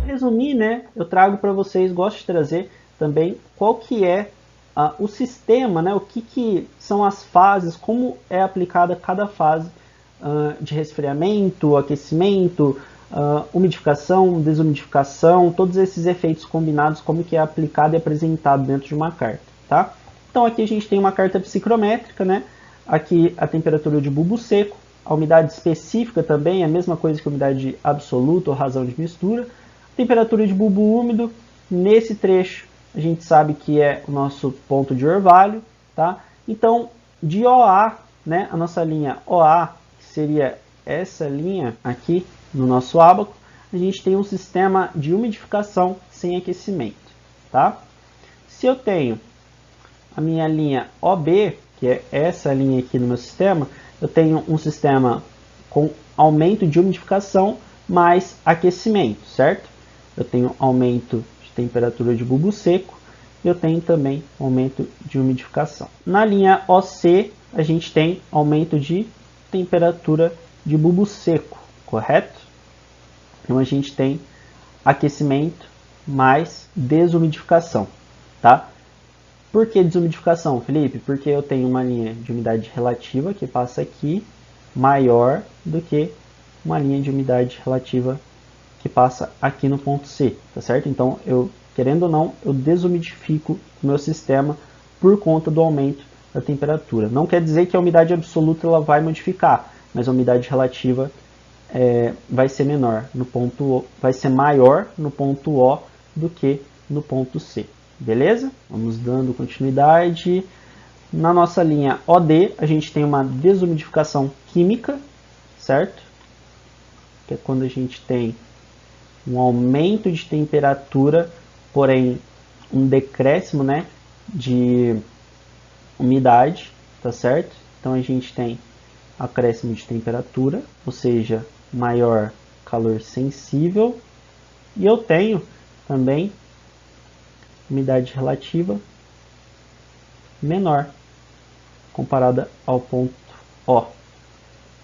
Resumir, né, eu trago para vocês, gosto de trazer também qual que é o sistema, né, o que são as fases, como é aplicada cada fase de resfriamento, aquecimento, umidificação, desumidificação, todos esses efeitos combinados, como que é aplicado e apresentado dentro de uma carta, tá? Então aqui a gente tem uma carta psicrométrica, né? Aqui a temperatura de bulbo seco, a umidade específica também, a mesma coisa que a umidade absoluta ou razão de mistura, temperatura de bulbo úmido, nesse trecho a gente sabe que é o nosso ponto de orvalho, tá? Então, de OA, né, a nossa linha OA, que seria essa linha aqui no nosso ábaco, a gente tem um sistema de umidificação sem aquecimento, tá? Se eu tenho a minha linha OB, que é essa linha aqui no meu sistema, eu tenho um sistema com aumento de umidificação mais aquecimento, certo? Eu tenho aumento de temperatura de bulbo seco e eu tenho também aumento de umidificação. Na linha OC, a gente tem aumento de temperatura de bulbo seco, correto? Então a gente tem aquecimento mais desumidificação, tá? Por que desumidificação, Felipe? Porque eu tenho uma linha de umidade relativa que passa aqui maior do que uma linha de umidade relativa que passa aqui no ponto C, tá certo? Então, eu, querendo ou não, eu desumidifico o meu sistema por conta do aumento da temperatura. Não quer dizer que a umidade absoluta ela vai modificar, mas a umidade relativa vai ser menor no ponto O, vai ser maior no ponto O do que no ponto C. Beleza? Vamos dando continuidade. Na nossa linha OD, a gente tem uma desumidificação química, certo? Que é quando a gente tem um aumento de temperatura, porém um decréscimo, né, de umidade, tá certo? Então a gente tem acréscimo de temperatura, ou seja, maior calor sensível, e eu tenho também umidade relativa menor comparada ao ponto O.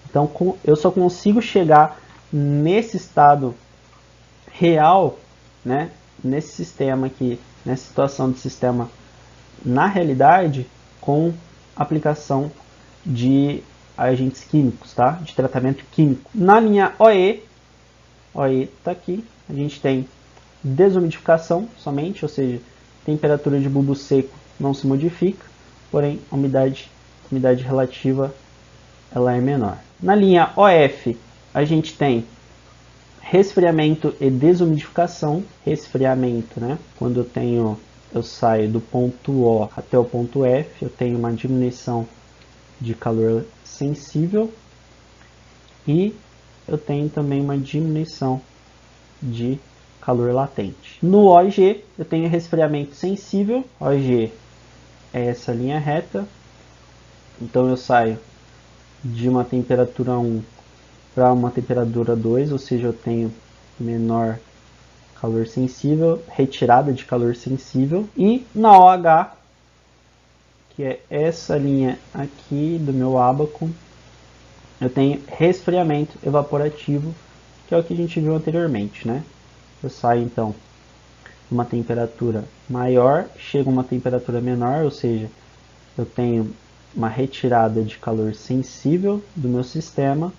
Então eu só consigo chegar nesse estado real, né, nesse sistema aqui, nessa situação de sistema na realidade, com aplicação de agentes químicos, tá? De tratamento químico. Na linha OE está aqui, a gente tem desumidificação somente, ou seja, temperatura de bulbo seco não se modifica, porém a umidade relativa ela é menor. Na linha OF, a gente tem resfriamento e desumidificação. Resfriamento, né? Quando eu saio do ponto O até o ponto F, eu tenho uma diminuição de calor sensível e eu tenho também uma diminuição de calor latente. No OG, eu tenho resfriamento sensível. OG é essa linha reta. Então eu saio de uma temperatura 1 para uma temperatura 2, ou seja, eu tenho menor calor sensível, retirada de calor sensível. E na OH, que é essa linha aqui do meu ábaco, eu tenho resfriamento evaporativo, que é o que a gente viu anteriormente, né? Eu saio então de uma temperatura maior, chego a uma temperatura menor, ou seja, eu tenho uma retirada de calor sensível do meu sistema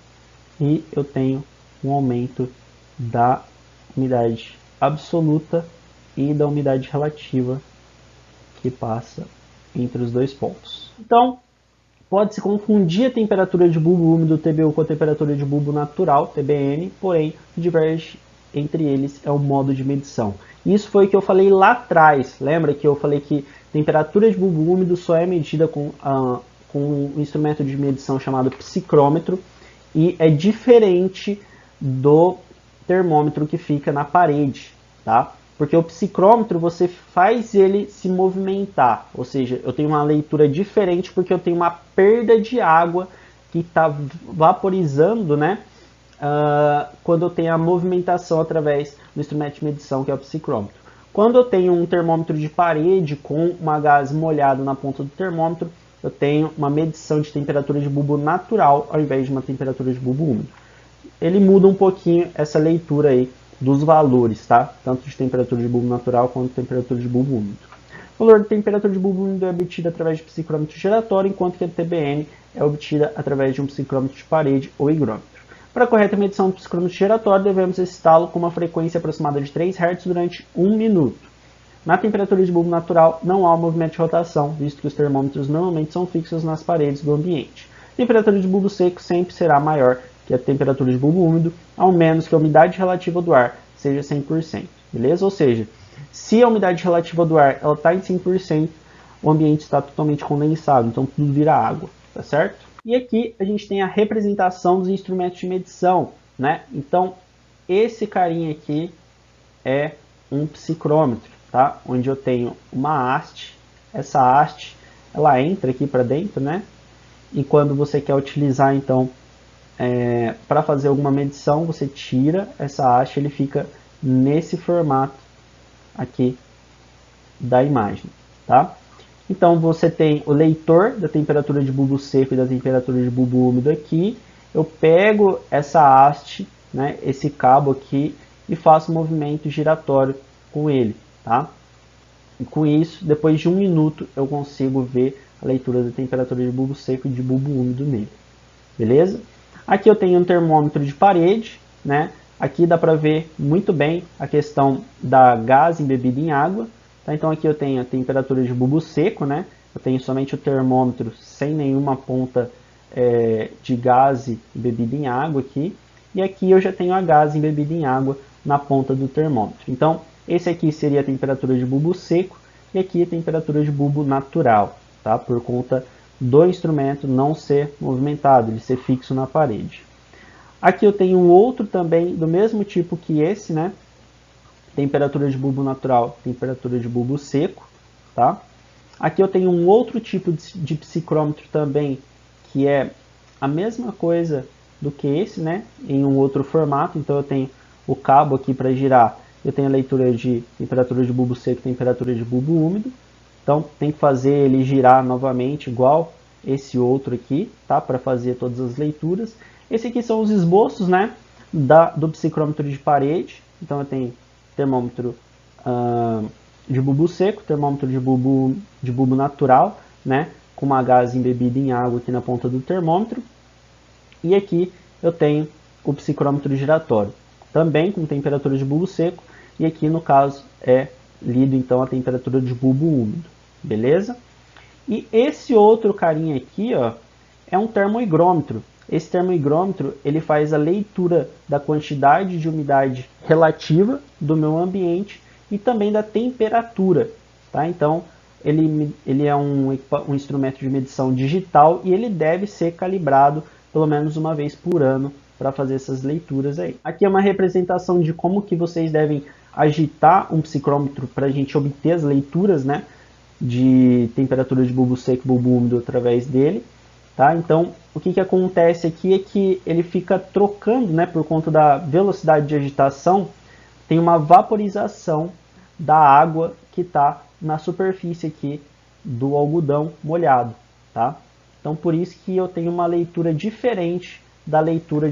e eu tenho um aumento da umidade absoluta e da umidade relativa que passa entre os dois pontos. Então, pode-se confundir a temperatura de bulbo úmido TBU com a temperatura de bulbo natural, TBN, porém, o que diverge entre eles é o modo de medição. Isso foi o que eu falei lá atrás. Lembra que eu falei que temperatura de bulbo úmido só é medida com um instrumento de medição chamado psicrômetro e é diferente do termômetro que fica na parede, tá? Porque o psicrômetro você faz ele se movimentar, ou seja, eu tenho uma leitura diferente porque eu tenho uma perda de água que está vaporizando, né? Quando eu tenho a movimentação através do instrumento de medição que é o psicrômetro. Quando eu tenho um termômetro de parede com uma gás molhado na ponta do termômetro, eu tenho uma medição de temperatura de bulbo natural ao invés de uma temperatura de bulbo úmido. Ele muda um pouquinho essa leitura aí dos valores, tá? Tanto de temperatura de bulbo natural quanto de temperatura de bulbo úmido. O valor de temperatura de bulbo úmido é obtido através de psicrômetro giratório, enquanto que a TBN é obtida através de um psicrômetro de parede ou higrômetro. Para a correta medição do psicrômetro giratório, devemos excitá-lo com uma frequência aproximada de 3 Hz durante 1 minuto. Na temperatura de bulbo natural, não há movimento de rotação, visto que os termômetros normalmente são fixos nas paredes do ambiente. A temperatura de bulbo seco sempre será maior que a temperatura de bulbo úmido, ao menos que a umidade relativa do ar seja 100%, beleza? Ou seja, se a umidade relativa do ar está em 100%, o ambiente está totalmente condensado, então tudo vira água, tá certo? E aqui a gente tem a representação dos instrumentos de medição, né? Então, esse carinha aqui é um psicrômetro, tá? Onde eu tenho uma haste, essa haste, ela entra aqui para dentro, né? E quando você quer utilizar, então, para fazer alguma medição, você tira essa haste, ele fica nesse formato aqui da imagem, tá? Então você tem o leitor da temperatura de bulbo seco e da temperatura de bulbo úmido aqui. Eu pego essa haste, né, esse cabo aqui, e faço um movimento giratório com ele, tá? E com isso, depois de 1 minuto, eu consigo ver a leitura da temperatura de bulbo seco e de bulbo úmido nele, beleza? Aqui eu tenho um termômetro de parede, né? Aqui dá para ver muito bem a questão da gás embebido em água. Tá? Então aqui eu tenho a temperatura de bulbo seco, né? Eu tenho somente o termômetro sem nenhuma ponta de gás embebido em água aqui. E aqui eu já tenho a gás embebida em água na ponta do termômetro. Então esse aqui seria a temperatura de bulbo seco e aqui a temperatura de bulbo natural, tá? Por conta do instrumento não ser movimentado, ele ser fixo na parede. Aqui eu tenho um outro também do mesmo tipo que esse, né? Temperatura de bulbo natural, temperatura de bulbo seco, tá? Aqui eu tenho um outro tipo de psicrômetro também, que é a mesma coisa do que esse, né? Em um outro formato, então eu tenho o cabo aqui para girar, eu tenho a leitura de temperatura de bulbo seco e temperatura de bulbo úmido, então tem que fazer ele girar novamente igual esse outro aqui, tá? Para fazer todas as leituras. Esse aqui são os esboços, né? Do psicrômetro de parede, então eu tenho termômetro de bulbo seco, termômetro de bulbo natural, né, com uma gás embebida em água aqui na ponta do termômetro. E aqui eu tenho o psicrômetro giratório, também com temperatura de bulbo seco, e aqui no caso é lido então a temperatura de bulbo úmido, beleza? E esse outro carinha aqui, ó, é um termohigrômetro. Esse termohigrômetro ele faz a leitura da quantidade de umidade relativa do meu ambiente e também da temperatura, tá? Então ele é um instrumento de medição digital e ele deve ser calibrado pelo menos uma vez por ano para fazer essas leituras aí. Aqui é uma representação de como que vocês devem agitar um psicrômetro para a gente obter as leituras, né, de temperatura de bulbo seco e bulbo úmido através dele. Tá? Então, o que acontece aqui é que ele fica trocando, né, por conta da velocidade de agitação, tem uma vaporização da água que está na superfície aqui do algodão molhado. Tá? Então, por isso que eu tenho uma leitura diferente da leitura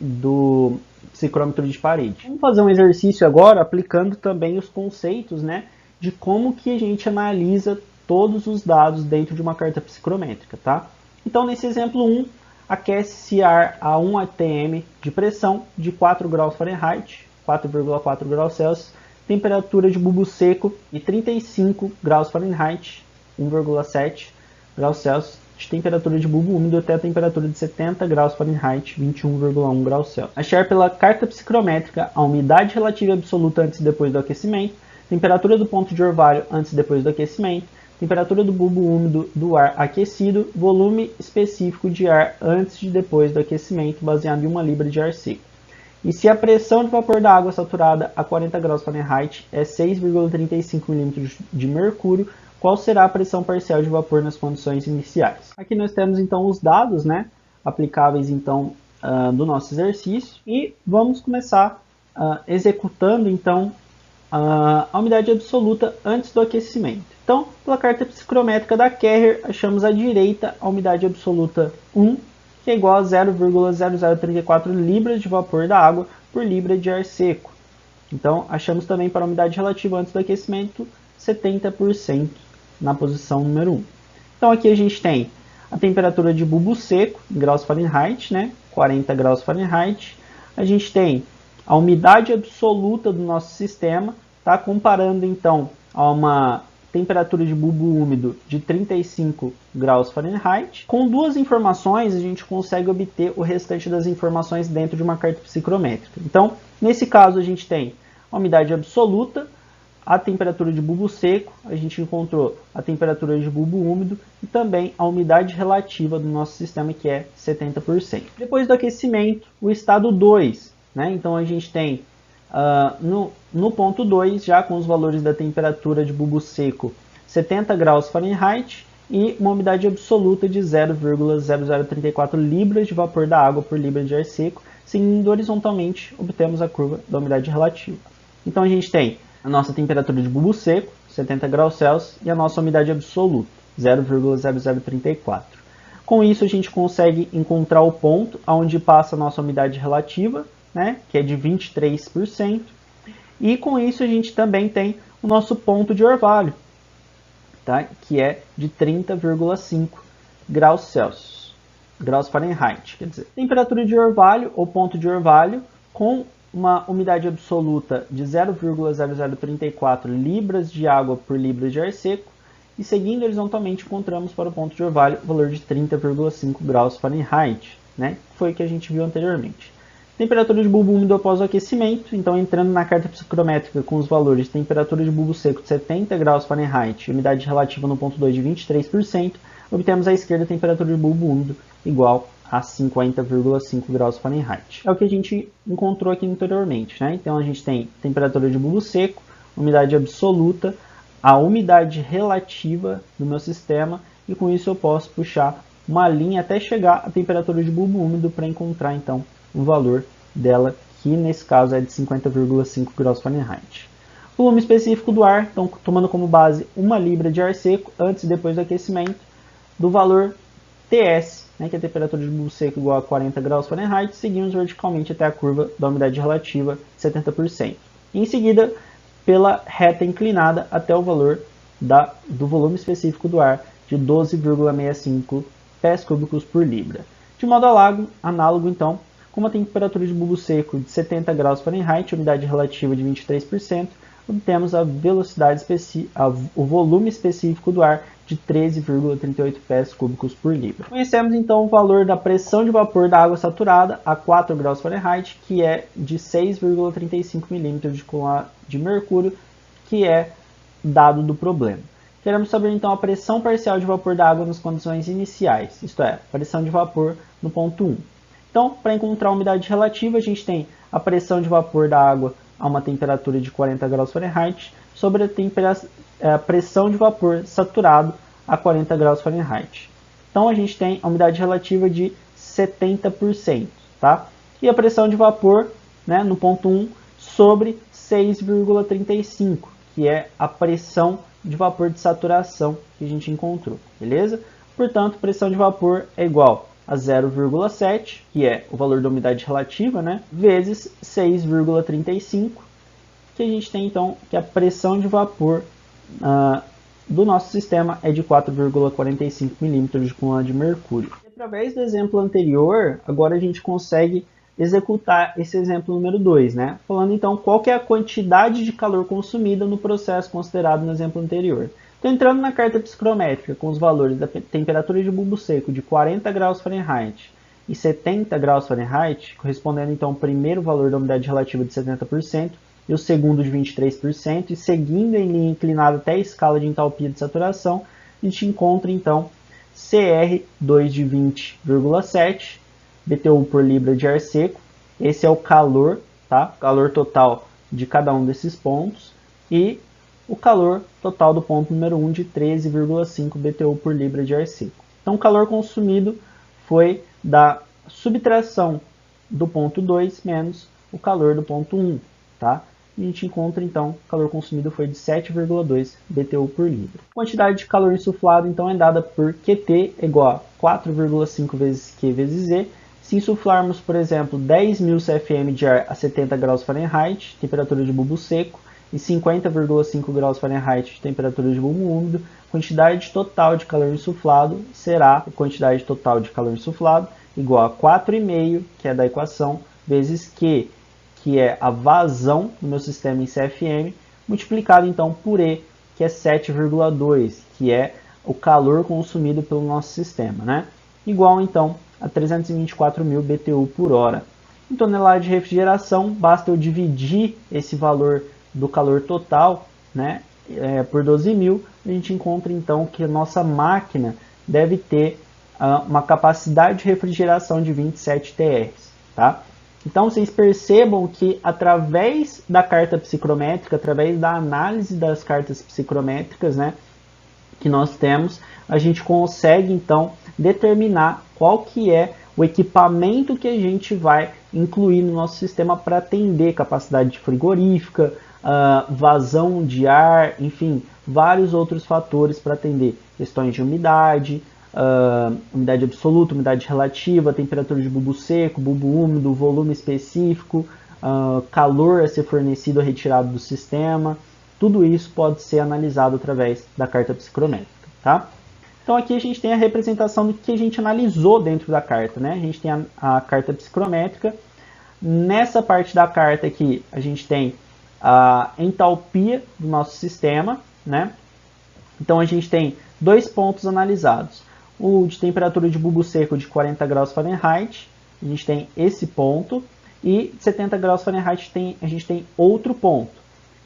do psicrômetro de parede. Vamos fazer um exercício agora aplicando também os conceitos, né, de como que a gente analisa todos os dados dentro de uma carta psicrométrica. Tá? Então, nesse exemplo 1, aquece-se ar a 1 atm de pressão de 4 graus Fahrenheit, 4,4 graus Celsius, temperatura de bulbo seco de 35 graus Fahrenheit, 1,7 graus Celsius, de temperatura de bulbo úmido até a temperatura de 70 graus Fahrenheit, 21,1 graus Celsius. Achar pela carta psicrométrica a umidade relativa absoluta antes e depois do aquecimento, temperatura do ponto de orvalho antes e depois do aquecimento, temperatura do bulbo úmido do ar aquecido, volume específico de ar antes e depois do aquecimento, baseado em 1 libra de ar seco. E se a pressão de vapor da água saturada a 40 graus Fahrenheit é 6,35 mm de mercúrio, qual será a pressão parcial de vapor nas condições iniciais? Aqui nós temos então os dados, né, aplicáveis então do nosso exercício, e vamos começar executando então a umidade absoluta antes do aquecimento. Então, pela carta psicrométrica da Carrier, achamos à direita a umidade absoluta 1, que é igual a 0,0034 libras de vapor da água por libra de ar seco. Então, achamos também para a umidade relativa antes do aquecimento 70% na posição número 1. Então, aqui a gente tem a temperatura de bulbo seco, em graus Fahrenheit, né? 40 graus Fahrenheit. A gente tem a umidade absoluta do nosso sistema, tá? Comparando então a uma temperatura de bulbo úmido de 35 graus Fahrenheit. Com duas informações, a gente consegue obter o restante das informações dentro de uma carta psicrométrica. Então, nesse caso, a gente tem a umidade absoluta, a temperatura de bulbo seco, a gente encontrou a temperatura de bulbo úmido e também a umidade relativa do nosso sistema, que é 70%. Depois do aquecimento, o estado 2, né? Então a gente tem no ponto 2, já com os valores da temperatura de bulbo seco 70 graus Fahrenheit e uma umidade absoluta de 0,0034 libras de vapor da água por libra de ar seco. Seguindo horizontalmente, obtemos a curva da umidade relativa. Então a gente tem a nossa temperatura de bulbo seco, 70 graus Celsius, e a nossa umidade absoluta, 0,0034. Com isso, a gente consegue encontrar o ponto onde passa a nossa umidade relativa, né, que é de 23%. E com isso, a gente também tem o nosso ponto de orvalho, tá, que é de 30,5 graus Celsius, graus Fahrenheit. Quer dizer, temperatura de orvalho ou ponto de orvalho com uma umidade absoluta de 0,0034 libras de água por libra de ar seco, e seguindo horizontalmente encontramos para o ponto de orvalho o valor de 30,5 graus Fahrenheit, né? Foi o que a gente viu anteriormente. Temperatura de bulbo úmido após o aquecimento, então entrando na carta psicrométrica com os valores de temperatura de bulbo seco de 70 graus Fahrenheit e umidade relativa no ponto 2 de 23%, obtemos à esquerda a temperatura de bulbo úmido igual a 50,5 graus Fahrenheit. É o que a gente encontrou aqui anteriormente, né? Então a gente tem temperatura de bulbo seco, umidade absoluta, a umidade relativa do meu sistema, e com isso eu posso puxar uma linha até chegar à temperatura de bulbo úmido para encontrar então o valor dela, que nesse caso é de 50,5 graus Fahrenheit. Volume específico do ar, então tomando como base 1 libra de ar seco antes e depois do aquecimento, do valor TS, né, que é a temperatura de bulbo seco igual a 40 graus Fahrenheit, seguimos verticalmente até a curva da umidade relativa, 70%. E em seguida, pela reta inclinada até o valor do volume específico do ar, de 12,65 pés cúbicos por libra. De modo análogo, então, com uma temperatura de bulbo seco de 70 graus Fahrenheit, umidade relativa de 23%, obtemos o volume específico do ar de 13,38 pés cúbicos por libra. Conhecemos então o valor da pressão de vapor da água saturada a 4 graus Fahrenheit, que é de 6,35 milímetros de mercúrio, que é dado do problema. Queremos saber então a pressão parcial de vapor da água nas condições iniciais, isto é, pressão de vapor no ponto 1. Então, para encontrar a umidade relativa, a gente tem a pressão de vapor da água a uma temperatura de 40 graus Fahrenheit sobre a pressão de vapor saturado a 40 graus Fahrenheit. Então, a gente tem a umidade relativa de 70%, tá? E a pressão de vapor, né, no ponto 1 sobre 6,35, que é a pressão de vapor de saturação que a gente encontrou, beleza? Portanto, pressão de vapor é igual a 0,7, que é o valor da umidade relativa, né, vezes 6,35, que a gente tem então que a pressão de vapor do nosso sistema é de 4,45 milímetros de mercúrio. Através do exemplo anterior, agora a gente consegue executar esse exemplo número 2, né? Falando então qual que é a quantidade de calor consumida no processo considerado no exemplo anterior. Então, entrando na carta psicrométrica com os valores da temperatura de bulbo seco de 40 graus Fahrenheit e 70 graus Fahrenheit, correspondendo então ao primeiro valor da umidade relativa de 70% e o segundo de 23%, e seguindo em linha inclinada até a escala de entalpia de saturação, a gente encontra então CR2 de 20,7 BTU por libra de ar seco. Esse é o calor, tá? Calor total de cada um desses pontos, e o calor total do ponto número 1 de 13,5 BTU por libra de ar seco. Então, o calor consumido foi da subtração do ponto 2 menos o calor do ponto 1, tá? a gente encontra então que o calor consumido foi de 7,2 BTU por litro. A quantidade de calor insuflado então é dada por QT igual a 4,5 vezes Q vezes Z. Se insuflarmos, por exemplo, 10.000 CFM de ar a 70 graus Fahrenheit, temperatura de bulbo seco, e 50,5 graus Fahrenheit, temperatura de bulbo úmido, a quantidade total de calor insuflado será a quantidade total de calor insuflado igual a 4,5, que é da equação, vezes Q, que é a vazão do meu sistema em CFM, multiplicado então por E, que é 7,2, que é o calor consumido pelo nosso sistema, né? Igual então a 324.000 BTU por hora. Em tonelada de refrigeração, basta eu dividir esse valor do calor total, né, por 12.000, a gente encontra então que a nossa máquina deve ter uma capacidade de refrigeração de 27 TRs. Tá? Então vocês percebam que através da carta psicrométrica, através da análise das cartas psicrométricas, né, que nós temos, a gente consegue então determinar qual que é o equipamento que a gente vai incluir no nosso sistema para atender capacidade frigorífica, vazão de ar, enfim, vários outros fatores para atender questões de umidade, umidade absoluta, umidade relativa, temperatura de bulbo seco, bulbo úmido, volume específico, calor a ser fornecido ou retirado do sistema. Tudo isso pode ser analisado através da carta psicrométrica. Tá? Então aqui a gente tem a representação do que a gente analisou dentro da carta. Né? A gente tem a carta psicrométrica. Nessa parte da carta aqui a gente tem a entalpia do nosso sistema. Né? Então a gente tem dois pontos analisados. O de temperatura de bulbo seco de 40 graus Fahrenheit, a gente tem esse ponto, e de 70 graus Fahrenheit a gente tem outro ponto.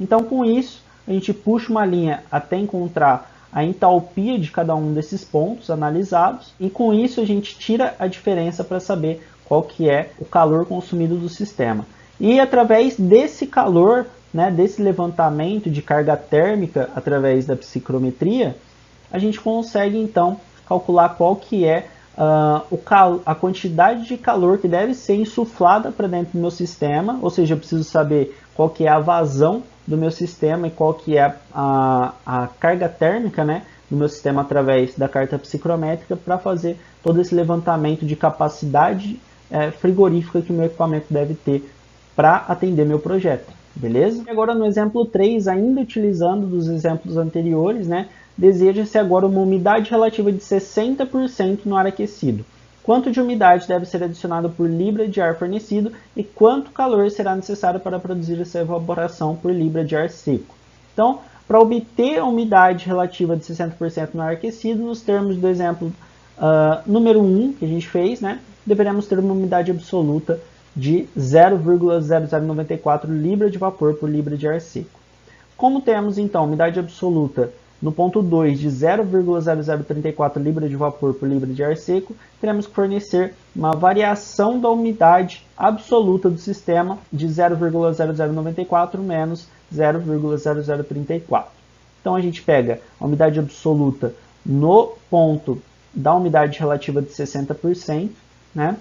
Então com isso a gente puxa uma linha até encontrar a entalpia de cada um desses pontos analisados, e com isso a gente tira a diferença para saber qual que é o calor consumido do sistema. E através desse calor, né, desse levantamento de carga térmica através da psicrometria, a gente consegue então calcular qual que é a quantidade de calor que deve ser insuflada para dentro do meu sistema, ou seja, eu preciso saber qual que é a vazão do meu sistema e qual que é a carga térmica, né, do meu sistema através da carta psicrométrica para fazer todo esse levantamento de capacidade frigorífica que o meu equipamento deve ter para atender meu projeto. Beleza? E agora no exemplo 3, ainda utilizando dos exemplos anteriores, né, deseja-se agora uma umidade relativa de 60% no ar aquecido. Quanto de umidade deve ser adicionado por libra de ar fornecido e quanto calor será necessário para produzir essa evaporação por libra de ar seco. Então, para obter a umidade relativa de 60% no ar aquecido, nos termos do exemplo número 1 que a gente fez, né, deveremos ter uma umidade absoluta de 0,0094 libra de vapor por libra de ar seco. Como temos então umidade absoluta no ponto 2 de 0,0034 libra de vapor por libra de ar seco, teremos que fornecer uma variação da umidade absoluta do sistema de 0,0094 menos 0,0034. Então a gente pega a umidade absoluta no ponto da umidade relativa de 60%, né?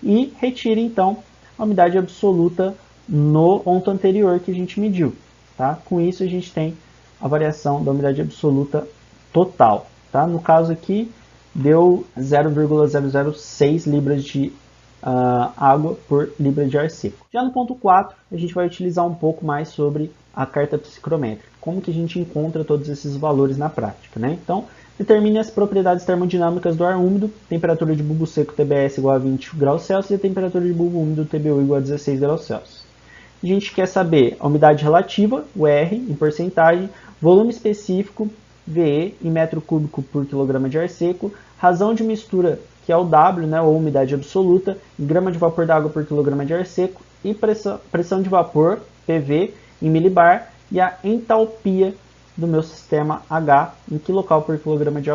E retira então a umidade absoluta no ponto anterior que a gente mediu. Tá? Com isso a gente tem a variação da umidade absoluta total. Tá? No caso aqui, deu 0,006 libras de água por libra de ar seco. Já no ponto 4, a gente vai utilizar um pouco mais sobre a carta psicrométrica. Como que a gente encontra todos esses valores na prática. Né? Então, determine as propriedades termodinâmicas do ar úmido, temperatura de bulbo seco TBS igual a 20 graus Celsius e a temperatura de bulbo úmido TBU igual a 16 graus Celsius. A gente quer saber a umidade relativa, o R, em porcentagem, volume específico, VE, em metro cúbico por quilograma de ar seco, razão de mistura, que é o W, né, ou umidade absoluta, em grama de vapor d'água por quilograma de ar seco, e pressão de vapor, PV, em milibar, e a entalpia do meu sistema H em quilocal por quilograma de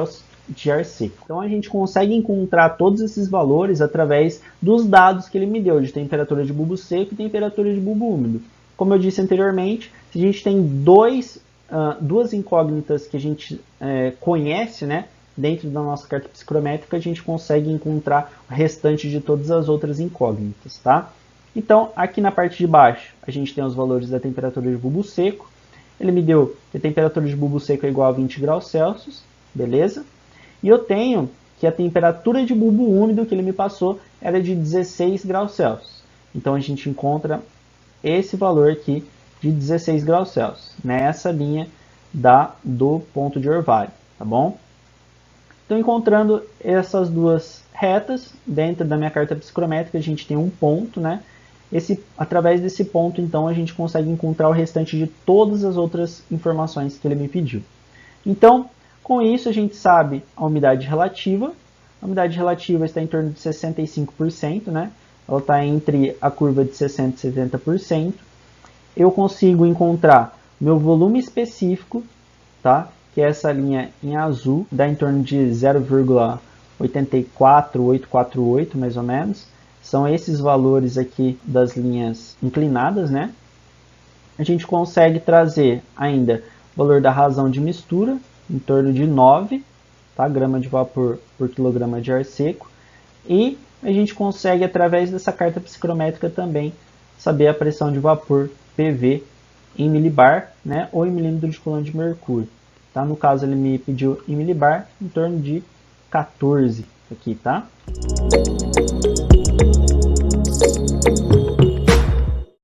ar seco. Então a gente consegue encontrar todos esses valores através dos dados que ele me deu de temperatura de bulbo seco e temperatura de bulbo úmido. Como eu disse anteriormente, se a gente tem duas incógnitas que a gente conhece, né, dentro da nossa carta psicrométrica, a gente consegue encontrar o restante de todas as outras incógnitas. Tá? Então, aqui na parte de baixo, a gente tem os valores da temperatura de bulbo seco. Ele me deu que a temperatura de bulbo seco é igual a 20 graus Celsius, beleza? E eu tenho que a temperatura de bulbo úmido que ele me passou era de 16 graus Celsius. Então, a gente encontra esse valor aqui de 16 graus Celsius, nessa linha do ponto de orvalho, tá bom? Então, encontrando essas duas retas, dentro da minha carta psicrométrica, a gente tem um ponto, né? Através desse ponto, então, a gente consegue encontrar o restante de todas as outras informações que ele me pediu. Então, com isso, a gente sabe a umidade relativa. A umidade relativa está em torno de 65%, né? Ela está entre a curva de 60% e 70%. Eu consigo encontrar meu volume específico, tá? Que é essa linha em azul, dá em torno de 0,84848, mais ou menos. São esses valores aqui das linhas inclinadas, né? A gente consegue trazer ainda o valor da razão de mistura, em torno de 9, tá? Grama de vapor por quilograma de ar seco. E a gente consegue, através dessa carta psicrométrica também, saber a pressão de vapor PV em milibar, né? Ou em milímetro de coulomb de mercúrio. Tá? No caso, ele me pediu em milibar, em torno de 14 aqui, tá?